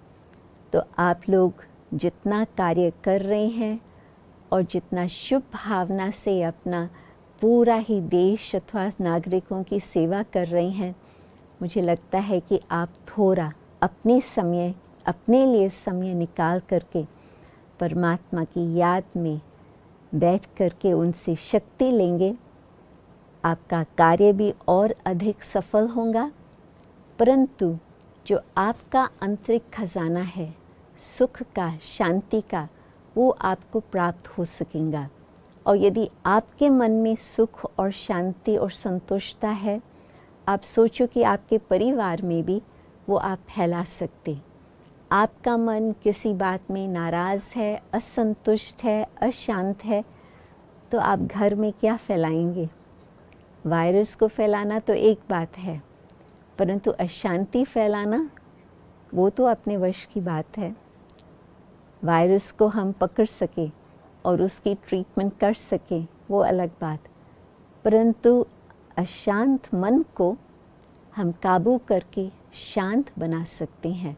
तो आप लोग जितना कार्य कर रहे हैं और जितना शुभ भावना से अपना पूरा ही देश अथवा नागरिकों की सेवा कर रहे हैं, मुझे लगता है कि आप थोड़ा अपने लिए समय निकाल करके परमात्मा की याद में बैठ करके उनसे शक्ति लेंगे। आपका कार्य भी और अधिक सफल होगा, परंतु जो आपका आंतरिक खजाना है सुख का, शांति का, वो आपको प्राप्त हो सकेगा। और यदि आपके मन में सुख और शांति और संतुष्टता है, आप सोचो कि आपके परिवार में भी वो आप फैला सकते। आपका मन किसी बात में नाराज़ है, असंतुष्ट है, अशांत है, तो आप घर में क्या फैलाएंगे? वायरस को फैलाना तो एक बात है, परंतु अशांति फैलाना वो तो अपने वश की बात है। वायरस को हम पकड़ सके और उसकी ट्रीटमेंट कर सके वो अलग बात, परंतु अशांत मन को हम काबू करके शांत बना सकते हैं।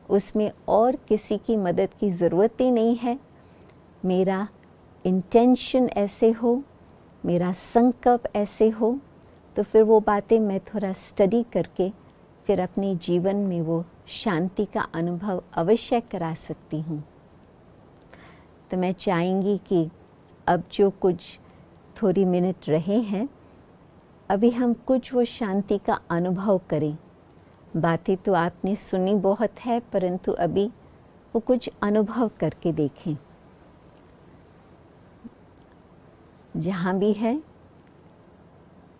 उसमें और किसी की मदद की ज़रूरत ही नहीं है। मेरा इंटेंशन ऐसे हो, मेरा संकल्प ऐसे हो, तो फिर वो बातें मैं थोड़ा स्टडी करके फिर अपने जीवन में वो शांति का अनुभव अवश्य करा सकती हूँ। तो मैं चाहूँगी कि अब जो कुछ थोड़ी मिनट रहे हैं, अभी हम कुछ वो शांति का अनुभव करें। बातें तो आपने सुनी बहुत है, परंतु अभी वो कुछ अनुभव करके देखें। जहाँ भी है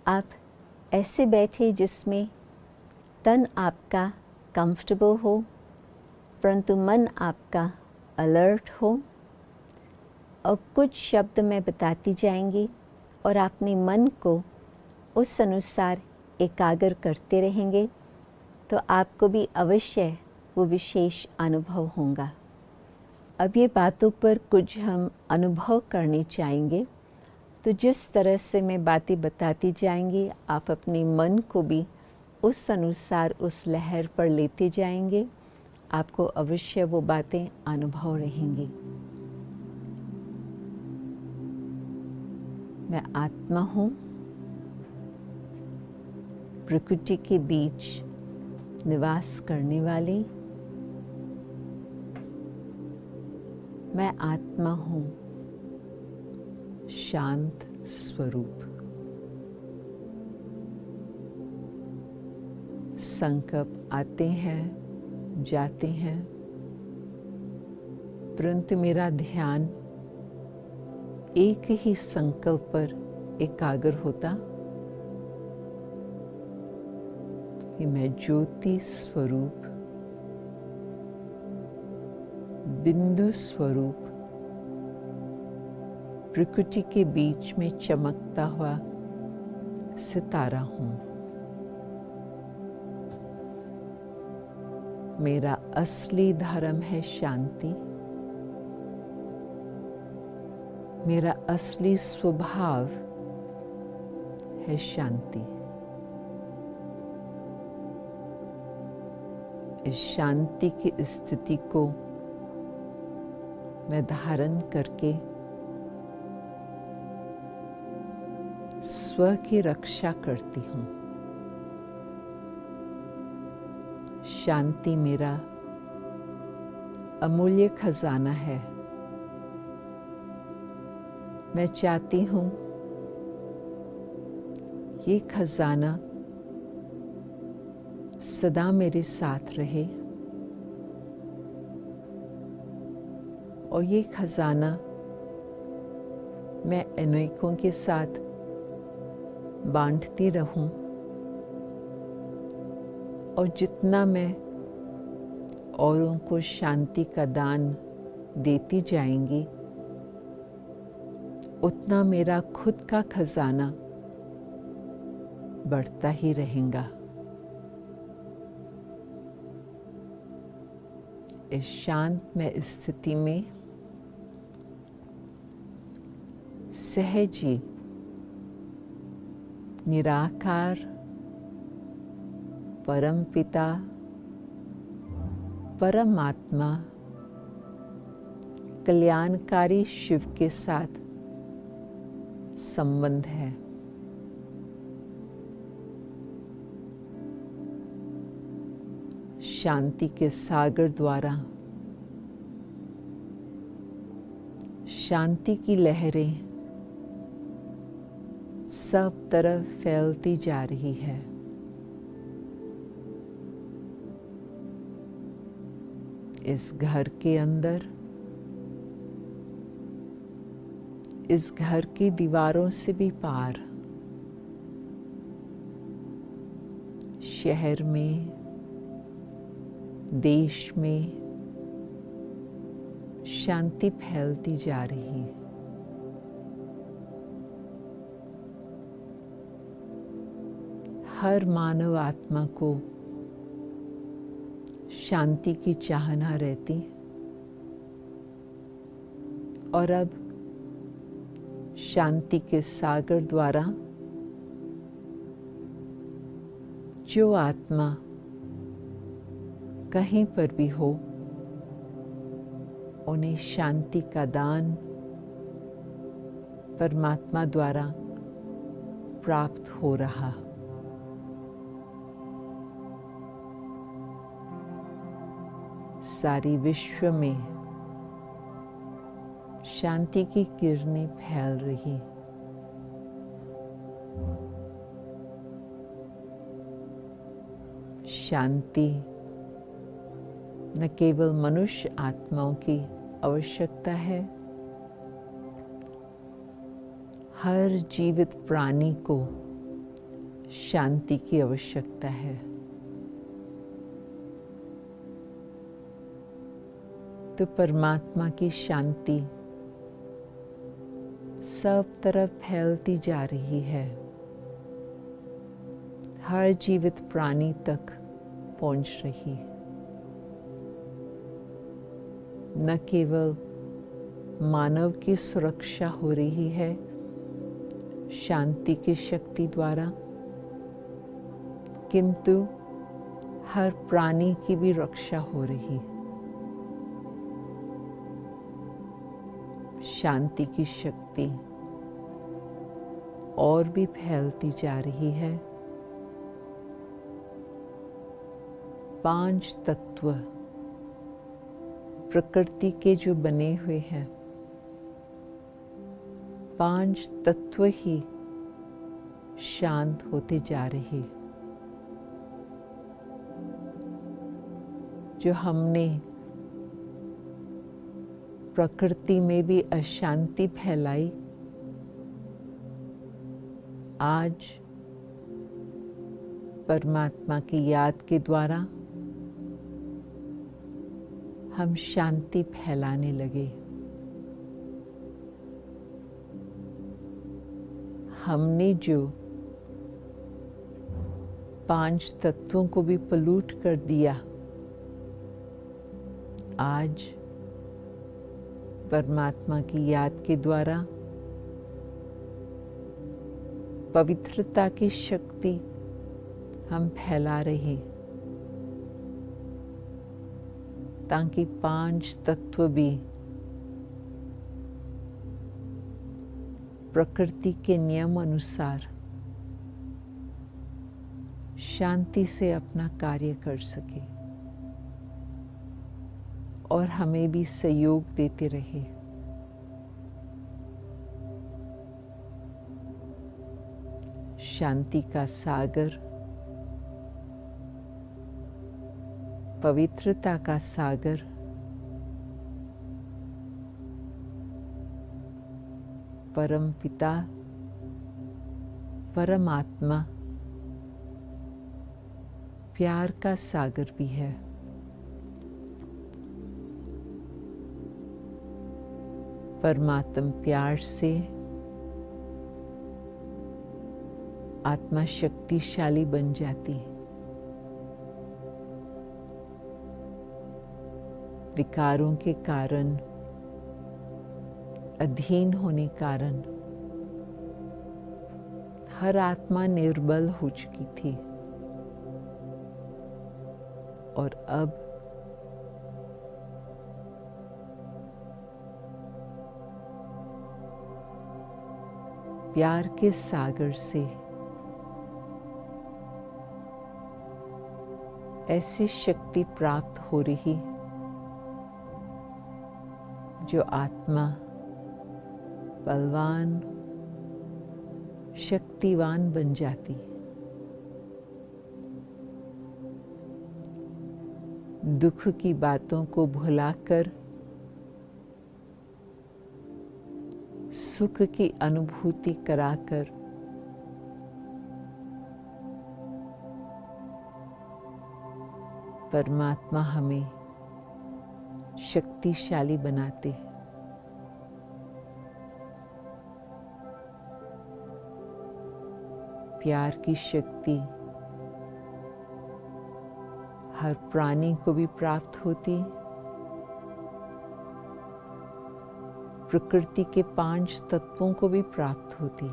आप ऐसे बैठे जिसमें तन आपका कंफर्टेबल हो, परंतु मन आपका अलर्ट हो। और कुछ शब्द मैं बताती जाएंगी और अपने मन को उस अनुसार एकाग्र करते रहेंगे, तो आपको भी अवश्य वो विशेष अनुभव होगा। अब ये बातों पर कुछ हम अनुभव करने चाहेंगे, तो जिस तरह से मैं बातें बताती जाएंगी, आप अपने मन को भी उस अनुसार उस लहर पर लेते जाएंगे। आपको अवश्य वो बातें अनुभव रहेंगी। मैं आत्मा हूँ, प्रकृति के बीच निवास करने वाली। मैं आत्मा हूँ, शांत स्वरूप। संकल्प आते हैं, जाते हैं, परंतु मेरा ध्यान एक ही संकल्प पर एकाग्र होता कि मैं ज्योति स्वरूप, बिंदु स्वरूप प्रकृति के बीच में चमकता हुआ सितारा हूं। मेरा असली धर्म है शांति। मेरा असली स्वभाव है शांति। इस शांति की स्थिति को मैं धारण करके स्व की रक्षा करती हूँ। शांति मेरा अमूल्य खजाना है। मैं चाहती हूँ ये खजाना सदा मेरे साथ रहे और ये खजाना मैं अनेकों के साथ बांटती रहूं और जितना मैं औरों को शांति का दान देती जाएंगी उतना मेरा खुद का खजाना बढ़ता ही रहेगा। इस शांतमय स्थिति में सहज ही निराकार परम पिता परमात्मा कल्याणकारी शिव के साथ संबंध है। शांति के सागर द्वारा शांति की लहरें सब तरफ फैलती जा रही है। इस घर के अंदर, इस घर की दीवारों से भी पार, शहर में, देश में शांति फैलती जा रही है। हर मानव आत्मा को शांति की चाहना रहती और अब शांति के सागर द्वारा जो आत्मा कहीं पर भी हो उन्हें शांति का दान परमात्मा द्वारा प्राप्त हो रहा। सारी विश्व में शांति की किरणें फैल रही। शांति न केवल मनुष्य आत्माओं की आवश्यकता है, हर जीवित प्राणी को शांति की आवश्यकता है। तो परमात्मा की शांति सब तरफ फैलती जा रही है, हर जीवित प्राणी तक पहुंच रही है। न केवल मानव की सुरक्षा हो रही है शांति की शक्ति द्वारा, किंतु हर प्राणी की भी रक्षा हो रही है। शांति की शक्ति और भी फैलती जा रही है। 5 तत्व प्रकृति के जो बने हुए हैं, 5 तत्व ही शांत होते जा रहे। जो हमने प्रकृति में भी अशांति फैलाई, आज परमात्मा की याद के द्वारा हम शांति फैलाने लगे। हमने जो 5 तत्वों को भी पलूट कर दिया, आज परमात्मा की याद के द्वारा पवित्रता की शक्ति हम फैला रहे, ताकि 5 तत्व भी प्रकृति के नियम अनुसार शांति से अपना कार्य कर सके और हमें भी सहयोग देते रहे। शांति का सागर, पवित्रता का सागर, परम पिता, परमात्मा, प्यार का सागर भी है। परमात्म प्यार से आत्मा शक्तिशाली बन जाती है। विकारों के कारण, अधीन होने कारण हर आत्मा निर्बल हो चुकी थी और अब प्यार के सागर से ऐसी शक्ति प्राप्त हो रही जो आत्मा बलवान, शक्तिवान बन जाती। दुख की बातों को भुलाकर सुख की अनुभूति कराकर परमात्मा हमें शक्तिशाली बनाते हैं। प्यार की शक्ति हर प्राणी को भी प्राप्त होती, प्रकृति के 5 तत्वों को भी प्राप्त होती।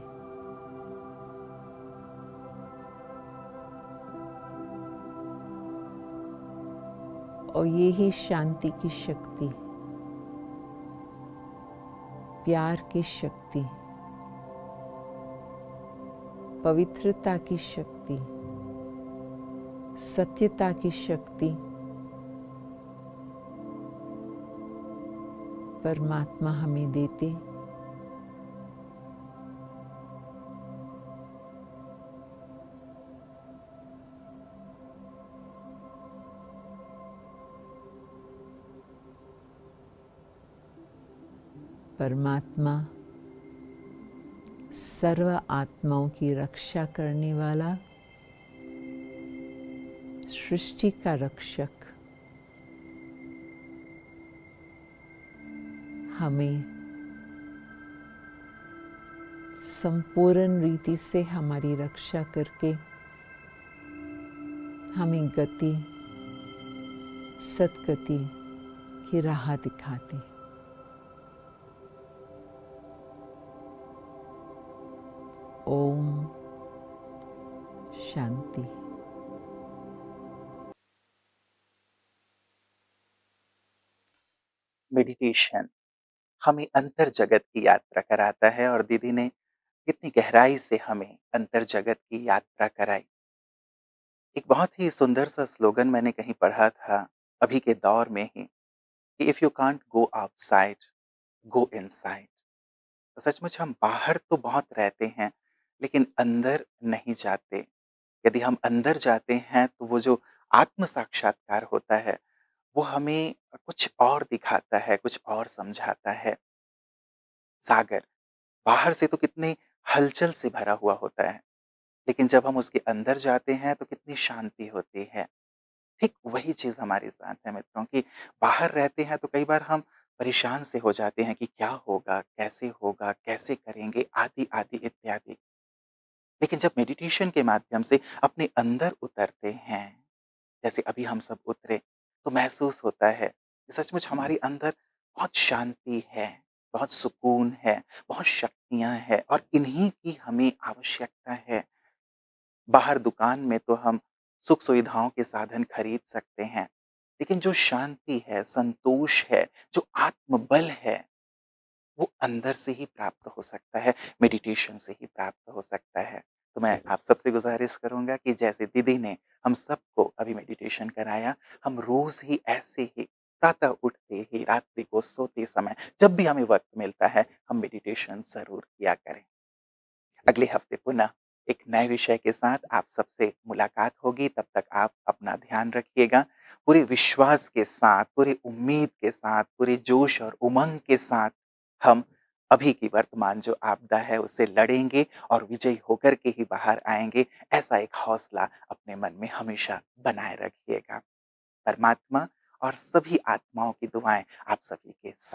और ये ही शांति की शक्ति, प्यार की शक्ति, पवित्रता की शक्ति, सत्यता की शक्ति परमात्मा हमें देते। परमात्मा सर्व आत्माओं की रक्षा करने वाला, सृष्टि का रक्षक, हमें संपूर्ण रीति से हमारी रक्षा करके हमें गति, सद्गति की राह दिखाते। ओम शांति। मेडिटेशन हमें अंतर जगत की यात्रा कराता है और दीदी ने कितनी गहराई से हमें अंतर जगत की यात्रा कराई। एक बहुत ही सुंदर सा स्लोगन मैंने कहीं पढ़ा था अभी के दौर में ही कि if you can't go outside, go inside. तो सचमुच हम बाहर तो बहुत रहते हैं लेकिन अंदर नहीं जाते। यदि हम अंदर जाते हैं तो वो जो आत्म साक्षात्कार होता है वो हमें कुछ और दिखाता है, कुछ और समझाता है। सागर बाहर से तो कितने हलचल से भरा हुआ होता है, लेकिन जब हम उसके अंदर जाते हैं तो कितनी शांति होती है। ठीक वही चीज़ हमारे साथ है मित्रों कि बाहर रहते हैं तो कई बार हम परेशान से हो जाते हैं कि क्या होगा, कैसे करेंगे आदि इत्यादि। लेकिन जब मेडिटेशन के माध्यम से अपने अंदर उतरते हैं, जैसे अभी हम सब उतरे, तो महसूस होता है कि सचमुच हमारे अंदर बहुत शांति है, बहुत सुकून है, बहुत शक्तियाँ हैं और इन्हीं की हमें आवश्यकता है। बाहर दुकान में तो हम सुख-सुविधाओं के साधन खरीद सकते हैं, लेकिन जो शांति है, संतोष है, जो आत्मबल है, वो अंदर से ही प्राप्त हो सकता है, मेडिटेशन से ही प्राप्त हो सकता है। तो मैं आप सबसे गुज़ारिश करूँगा कि जैसे दीदी ने हम सबको अभी मेडिटेशन कराया, हम रोज़ ही ऐसे ही प्रातः उठते ही, रात्रि को सोते समय, जब भी हमें वक़्त मिलता है, हम मेडिटेशन ज़रूर किया करें। अगले हफ्ते पुनः एक नए विषय के साथ आप सबसे मुलाकात होगी, तब तक आप अपना ध्यान रखिएगा। पूरे विश्वास के साथ, पूरी उम्मीद के साथ, पूरे जोश और उमंग के साथ हम अभी की वर्तमान जो आपदा है उससे लड़ेंगे और विजयी होकर के ही बाहर आएँगे, ऐसा एक हौसला अपने मन में हमेशा बनाए रखिएगा। परमात्मा और सभी आत्माओं की दुआएँ आप सभी के साथ